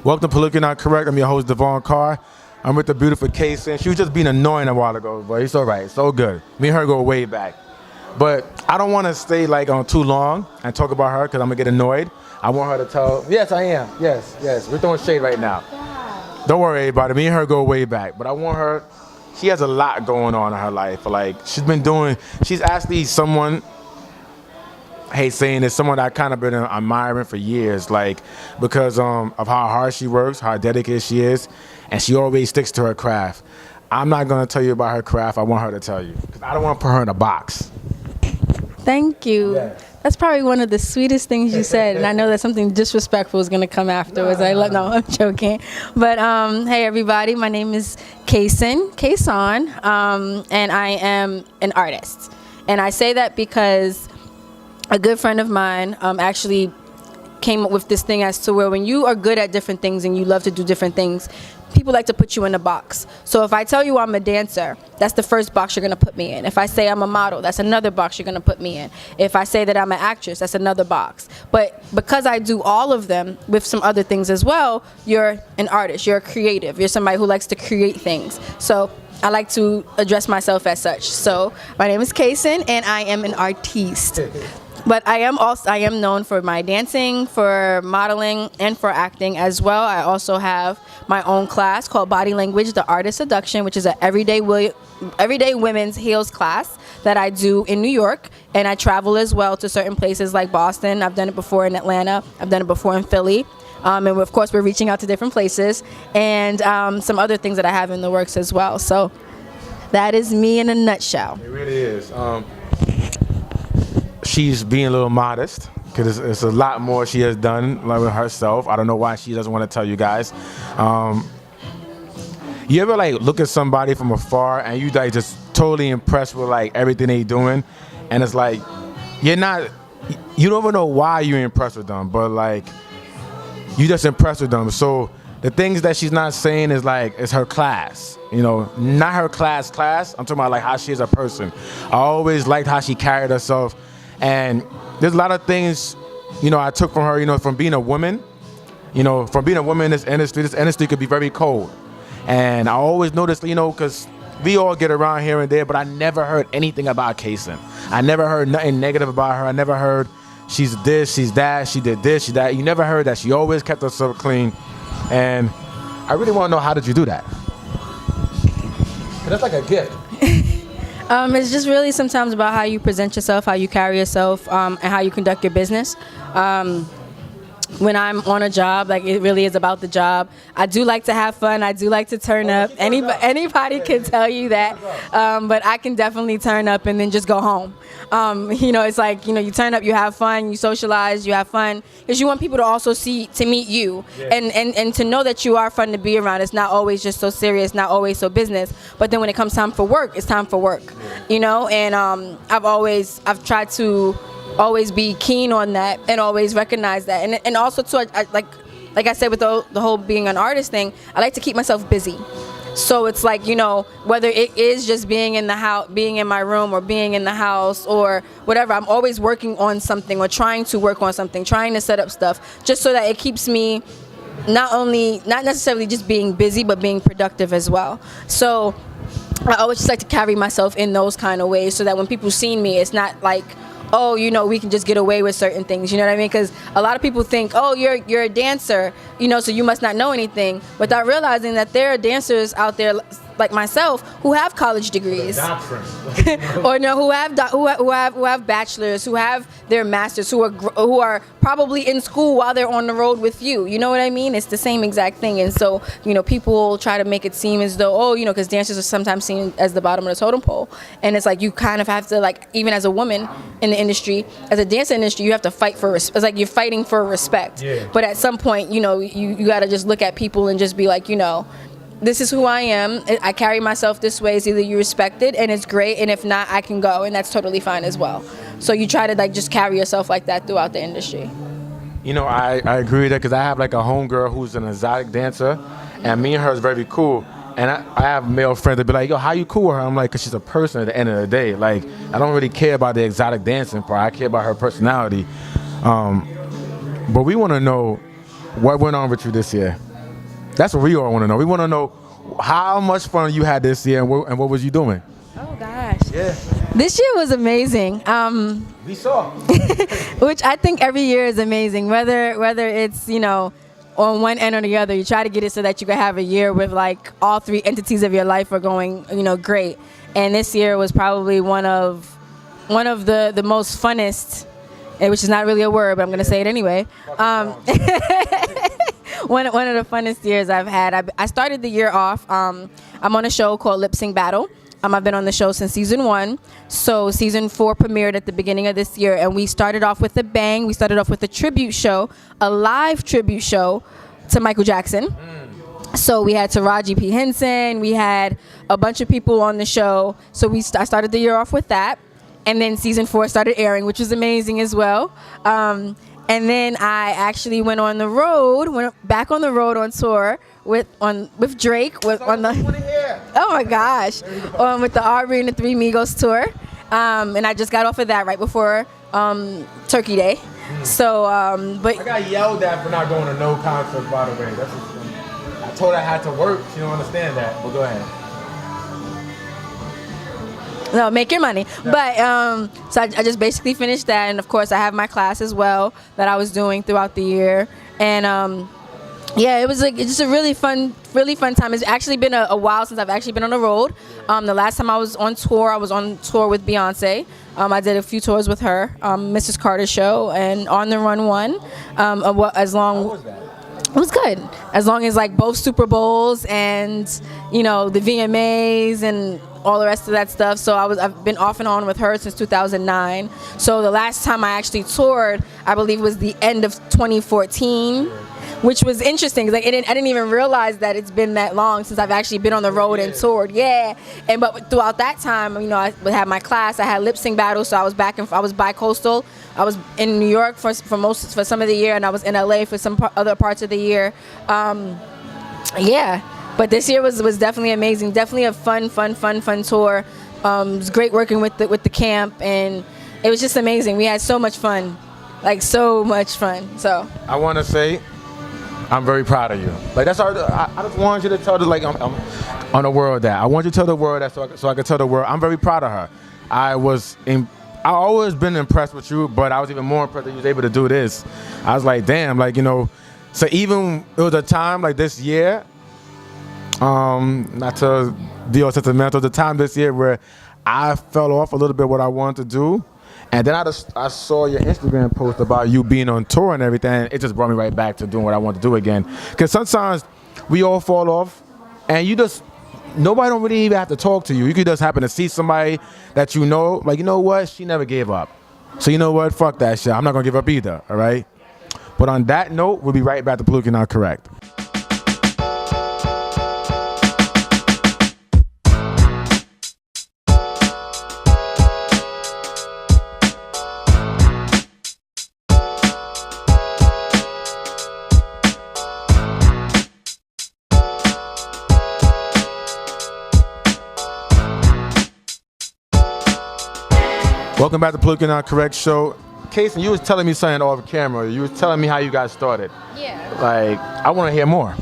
Welcome to Politically Not Correct. I'm your host, Devon Carr. I'm with the beautiful Carrnation. She was just being annoying a while ago, but it's all right. It's so good. Me and her go way back. But I don't want to stay on too long and talk about her because I'm going to get annoyed. I want her to tell, yes, I am. Yes. We're throwing shade right now. Yeah. Don't worry about it. Me and her go way back. But I want her, she has a lot going on in her life. She's actually someone, I hate saying this, someone that I kind of been admiring for years, because of how hard she works, how dedicated she is, and she always sticks to her craft. I'm not going to tell you about her craft. I want her to tell you because I don't want to put her in a box. Thank you. Yeah. That's probably one of the sweetest things you said, and I know that something disrespectful is going to come afterwards. No, I'm joking. But hey, everybody, my name is Carrnation, and I am an artist. And I say that because a good friend of mine actually came up with this thing as to where when you are good at different things and you love to do different things, people like to put you in a box. So if I tell you I'm a dancer, that's the first box you're going to put me in. If I say I'm a model, that's another box you're going to put me in. If I say that I'm an actress, that's another box. But because I do all of them with some other things as well, you're an artist, you're a creative, you're somebody who likes to create things. So I like to address myself as such. So my name is Carrnation and I am an artiste. But I am known for my dancing, for modeling, and for acting as well. I also have my own class called Body Language, the Art of Seduction, which is an everyday women's heels class that I do in New York. And I travel as well to certain places like Boston. I've done it before in Atlanta. I've done it before in Philly. And of course, we're reaching out to different places. And some other things that I have in the works as well. So that is me in a nutshell. It really is. She's being a little modest because it's a lot more she has done with herself. I don't know why she doesn't want to tell you guys. You ever look at somebody from afar and you just totally impressed with everything they doing, and it's you don't even know why you're impressed with them, but you just impressed with them. So the things that she's not saying is it's her class, not her class. I'm talking about how she is a person. I always liked how she carried herself. And there's a lot of things, I took from her, from being a woman, from being a woman in this industry could be very cold. And I always noticed, because we all get around here and there, but I never heard anything about Carrnation. I never heard nothing negative about her. I never heard she's this, she's that, she did this, she that. You never heard that. She always kept herself clean. And I really want to know, how did you do that? 'Cause that's like a gift. It's just really sometimes about how you present yourself, how you carry yourself, and how you conduct your business. When I'm on a job, it really is about the job. I do like to have fun. I do like to turn up. Anybody can tell you that. But I can definitely turn up and then just go home. It's you turn up, you have fun, you socialize, you have fun, because you want people to also meet you, and to know that you are fun to be around. It's not always just so serious, not always so business. But then when it comes time for work, it's time for work. And I've tried to always be keen on that and always recognize that, and also too, like I said with the whole being an artist thing, I like to keep myself busy. So it's whether it is just being in the house, being in my room, or being in the house, or whatever, I'm always working on something or trying to work on something, trying to set up stuff, just so that it keeps me not necessarily just being busy, but being productive as well. So I always just like to carry myself in those kind of ways, so that when people see me, it's not oh, we can just get away with certain things, you know what I mean? Because a lot of people think, oh, you're a dancer, so you must not know anything, without realizing that there are dancers out there like myself who have college degrees, or who have bachelors, who have their masters, who are probably in school while they're on the road with you. You know what I mean? It's the same exact thing. And so people try to make it seem as though because dancers are sometimes seen as the bottom of the totem pole, and it's you kind of have to even as a woman in the industry, as a dancer industry, you have to fight for respect. It's you're fighting for respect. Yeah. But at some point, you got to just look at people and just be this is who I am. I carry myself this way. It's either you respect it and it's great, and if not, I can go, and that's totally fine as well. So you try to just carry yourself like that throughout the industry. I agree with that, because I have a homegirl who's an exotic dancer, and me and her is very cool. And I have male friends that be like, yo, how you cool with her? I'm like, because she's a person at the end of the day. I don't really care about the exotic dancing part. I care about her personality. But we want to know what went on with you this year. That's what we all want to know. We want to know how much fun you had this year and what was you doing? Oh gosh. Yeah. This year was amazing. We saw. Which I think every year is amazing. Whether it's, you know, on one end or the other, you try to get it so that you can have a year with like all three entities of your life are going, you know, great. And this year was probably one of the most funnest, which is not really a word, but I'm going to say it anyway. One of the funnest years I've had. I started the year off. I'm on a show called Lip Sync Battle. I've been on the show since season 1. So season 4 premiered at the beginning of this year, and we started off with a bang. We started off with a tribute show, a live tribute show to Michael Jackson. So we had Taraji P. Henson. We had a bunch of people on the show. So I started the year off with that. And then season 4 started airing, which was amazing as well. And then I actually went back on the road on tour with Drake. Oh my gosh, with the Aubrey and the Three Migos tour. And I just got off of that right before Turkey Day. So, but I got yelled at for not going to no concert, by the way. I told her I had to work. She don't understand that. But go ahead. No, make your money. But so I just basically finished that, and of course I have my class as well that I was doing throughout the year, and yeah, it was it's just a really fun time. It's actually been a while since I've actually been on the road. The last time I was on tour with Beyonce. I did a few tours with her, Mrs. Carter's show and On the Run 1. How was that? It was good, as long as like both Super Bowls and, you know, the VMAs and all the rest of that stuff. So I've been off and on with her since 2009. So the last time I actually toured, I believe, was the end of 2014, which was interesting because I didn't even realize that it's been that long since I've actually been on the road and toured. Yeah, but throughout that time, you know, I had my class, I had Lip Sync Battle, so I was I was bi-coastal. I was in New York for some of the year, and I was in LA for some other parts of the year. Yeah. But this year was definitely amazing. Definitely a fun tour. It was great working with the camp, and it was just amazing. We had so much fun, like so much fun. So I want to say, I'm very proud of you. Like that's all. I just want you to tell I'm on the world that I want you to tell the world that so I can tell the world I'm very proud of her. I always been impressed with you, but I was even more impressed that you was able to do this. I was like, damn, like, you know. So even it was a time like this year. Not to be all sentimental, the time this year where I fell off a little bit what I wanted to do, and then I saw your Instagram post about you being on tour and everything. It just brought me right back to doing what I want to do again. Because sometimes we all fall off, and nobody don't really even have to talk to you. You could just happen to see somebody that you know, like, you know what, she never gave up. So you know what, fuck that shit. I'm not gonna give up either. All right. But on that note, we'll be right back to Politically Not Correct. Welcome back to Politically Not Correct show. Casey, you was telling me something off camera. You was telling me how you got started. yeah. Like, I want to hear more.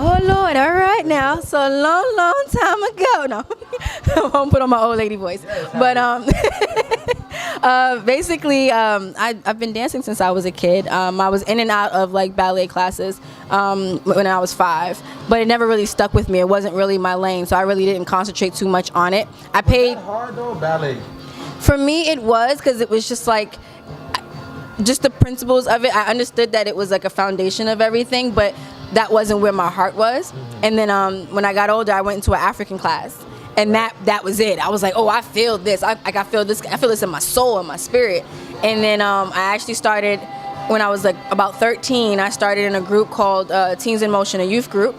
Oh Lord! All right now. So a long time ago. No, I won't put on my old lady voice. But basically, I've been dancing since I was a kid. I was in and out of like ballet classes when I was 5, but it never really stuck with me. It wasn't really my lane, so I really didn't concentrate too much on it. I paid. Was that hard though, ballet? For me, it was because it was just like, just the principles of it. I understood that it was like a foundation of everything, but that wasn't where my heart was. Mm-hmm. And then when I got older, I went into an African class, and that was it. I was like, oh, I feel this. I feel this. I feel this in my soul and my spirit. And then I actually started when I was like about 13. I started in a group called Teens in Motion, a youth group,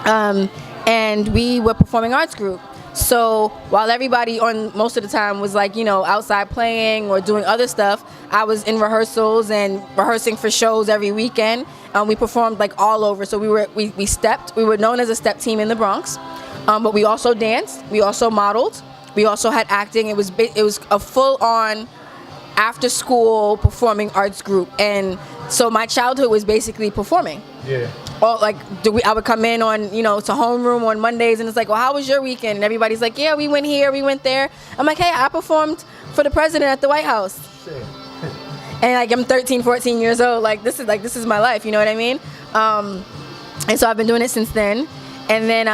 and we were a performing arts group. So while everybody on most of the time was like, you know, outside playing or doing other stuff, I was in rehearsals and rehearsing for shows every weekend. We performed like all over. So we stepped. We were known as a step team in the Bronx, but we also danced. We also modeled. We also had acting. It was a full-on after-school performing arts group. And so my childhood was basically performing. Yeah. Or like, I would come in on, to homeroom on Mondays, and it's like, well, how was your weekend? And everybody's like, yeah, we went here, we went there. I'm like, hey, I performed for the president at the White House. And like, I'm 13, 14 years old. Like, this is my life. You know what I mean? And so I've been doing it since then. And then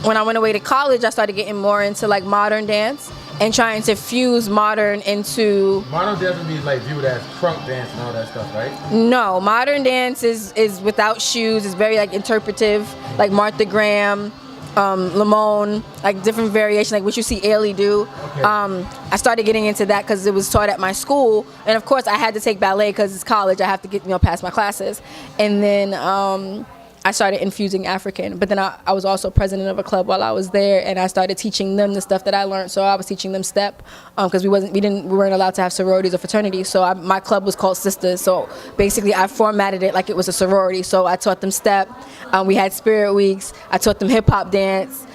when I went away to college, I started getting more into like modern dance and trying to fuse modern into... Modern dance would be like viewed as crunk dance and all that stuff, right? No, modern dance is without shoes. It's very like interpretive, like Martha Graham, Lamone, like different variations, like what you see Ailey do. Okay. I started getting into that because it was taught at my school, and of course I had to take ballet because it's college. I have to get past my classes, and then I started infusing African. But then I was also president of a club while I was there, and I started teaching them the stuff that I learned. So I was teaching them step because we weren't allowed to have sororities or fraternities. So my club was called Sisters. So basically I formatted it like it was a sorority. So I taught them step. We had spirit weeks. I taught them hip hop dance.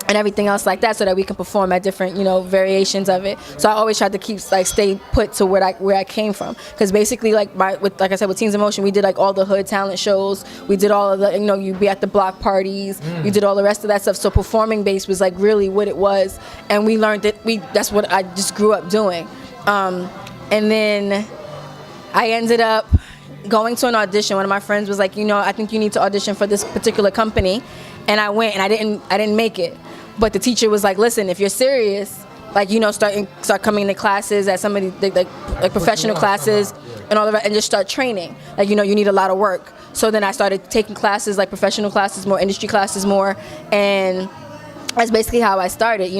And everything else like that, so that we can perform at different, variations of it. So I always tried to stay put to where I came from, because basically, like I said, with Teens in Motion, we did like all the hood talent shows. We did all of the, you'd be at the block parties. We did all the rest of that stuff. So performing base was like really what it was, and we learned that that's what I just grew up doing. And then I ended up going to an audition. One of my friends was like, I think you need to audition for this particular company, and I went, and I didn't make it. But the teacher was like, listen, if you're serious, like, start coming to classes at some of the like professional classes and all of that, and just start training. Like, you need a lot of work. So then I started taking classes, like professional classes more, industry classes more, and that's basically how I started,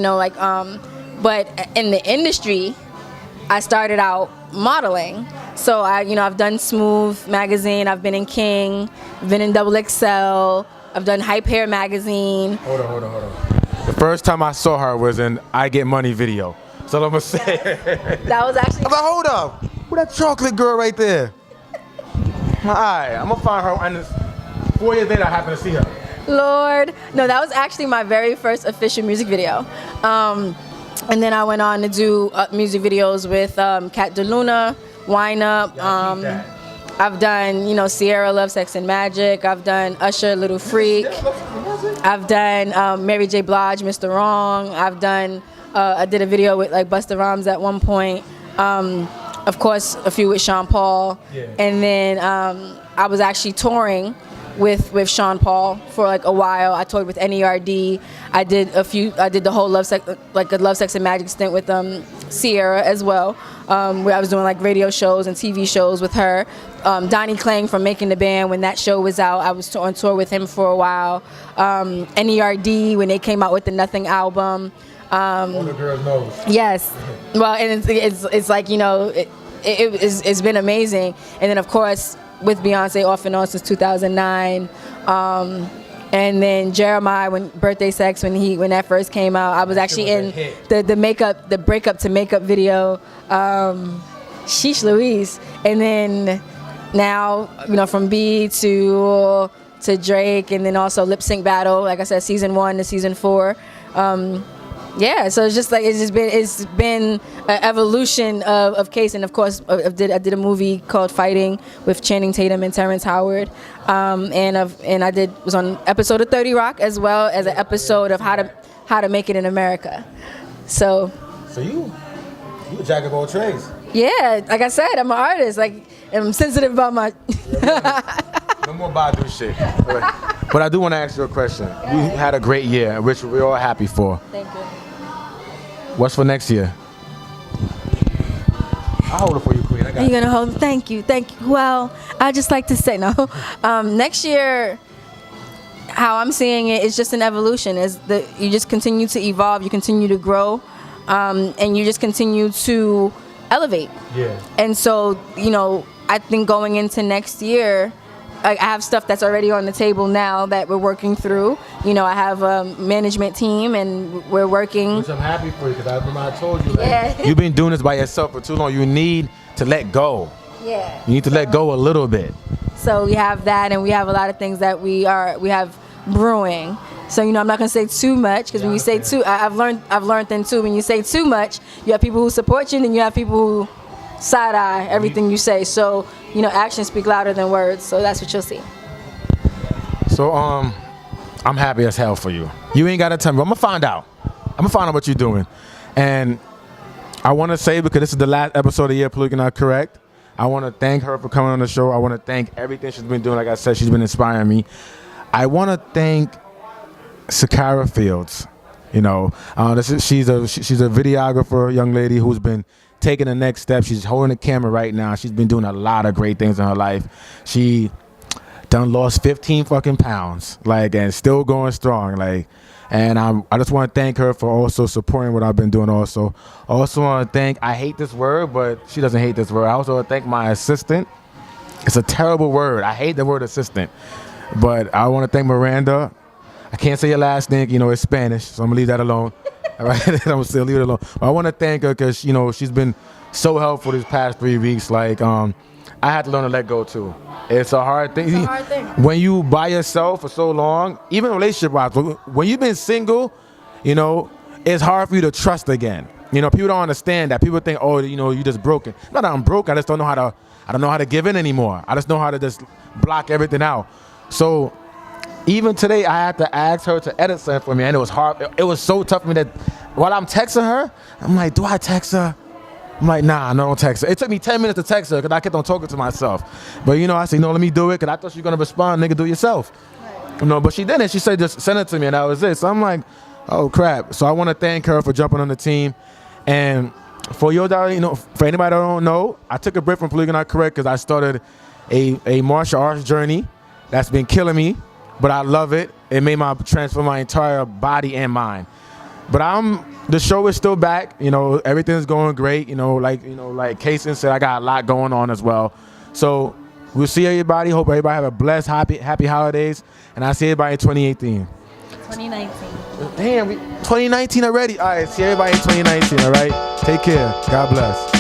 but in the industry, I started out modeling. So I've done Smooth magazine, I've been in King, I've been in Double XL, I've done Hype Hair magazine. Hold on. The first time I saw her was in I Get Money video. So I'm gonna say. That was actually. I'm like, hold up, who that chocolate girl right there? Alright, I'm gonna find her. And 4 years later, I happen to see her. Lord, no, that was actually my very first official music video. And then I went on to do music videos with Cat DeLuna, Wine Up. I've done, Sierra, Love, Sex, and Magic. I've done Usher, Little Freak. I've done Mary J. Blige, Mr. Wrong. I've done, I did a video with like Busta Rhymes at one point. Of course, a few with Sean Paul. Yeah. And then I was actually touring with Sean Paul for like a while. I toured with NERD. I did the whole Love, Sex, and Magic stint with Sierra as well, where I was doing like radio shows and TV shows with her. Donnie Klang from Making the Band, when that show was out, I was on tour with him for a while. NERD, when they came out with the Nothing album. All the girls knows. Yes. Well, and it's like, it's been amazing. And then of course, with Beyonce off and on since 2009. And then Jeremiah, when Birthday Sex, when that first came out, I was actually in the breakup to makeup video. Sheesh Louise. And then now, from B to Drake, and then also Lip Sync Battle, like I said, season 1 to season 4. Yeah, so it's been an evolution of Case, and of course I did a movie called Fighting with Channing Tatum and Terrence Howard, and I was on episode of 30 Rock as well as an episode of How to Make It in America. So you a jack of all trades. Yeah, like I said, I'm an artist. Like, I'm sensitive about my. No more Badu shit. But I do want to ask you a question. You had a great year, which we're all happy for. Thank you. What's for next year? I'll hold it for you, Queen. I got Are you going to hold? Thank you. Well, I'd just like to say, no. Next year, how I'm seeing it is just an evolution. You just continue to evolve, you continue to grow, and you just continue to elevate. Yeah. And so, I think going into next year, I have stuff that's already on the table now that we're working through. I have a management team, and we're working. Which I'm happy for you, because I remember I told you, you've been doing this by yourself for too long. You need to let go. Yeah. You need to let go a little bit. So we have that, and we have a lot of things that we have brewing. So I'm not gonna say too much, because when you say too, I've learned then too. When you say too much, you have people who support you, and then you have people who side eye everything you say. So actions speak louder than words. So that's what you'll see. So I'm happy as hell for you. You ain't gotta tell me. I'm gonna find out. What you're doing. And I want to say, because this is the last episode of the year, Politically Not Correct, I want to thank her for coming on the show. I want to thank everything she's been doing. Like I said, she's been inspiring me. I want to thank Sakara Fields. She's a videographer, young lady who's been taking the next step. She's holding the camera right now. She's been doing a lot of great things in her life. She done lost 15 fucking pounds, and still going strong, And I just want to thank her for also supporting what I've been doing also. I also want to thank, I hate this word, but she doesn't hate this word. I also want to thank my assistant. It's a terrible word. I hate the word assistant. But I want to thank Miranda. I can't say your last name, it's Spanish, so I'm going to leave that alone. All right, I'm going to still leave it alone. But I want to thank her because, she's been so helpful these past 3 weeks. I had to learn to let go too. It's a hard thing. It's a hard thing. When you by yourself for so long, even relationship-wise, when you've been single, it's hard for you to trust again. People don't understand that. People think, oh, you just broken. Not that I'm broke. I just don't know how to give in anymore. I just know how to just block everything out. So even today, I had to ask her to edit something for me, and it was hard. It was so tough for me that while I'm texting her, I'm like, do I text her? I'm like, nah, no, don't text her. It took me 10 minutes to text her because I kept on talking to myself. But, I said, no, let me do it because I thought she was going to respond. Nigga, do it yourself. Right. But she didn't. She said, just send it to me, and that was it. So I'm like, oh, crap. So I want to thank her for jumping on the team. And for your, for anybody that don't know, I took a break from Politically Not Correct because I started a martial arts journey that's been killing me, but I love it. It made transform my entire body and mind. But the show is still back. Everything's going great. Like Kaysen said, I got a lot going on as well. So we'll see everybody. Hope everybody have a blessed, happy holidays. And I'll see everybody in 2018. 2019. Damn, 2019 already. All right, see everybody in 2019, all right? Take care. God bless.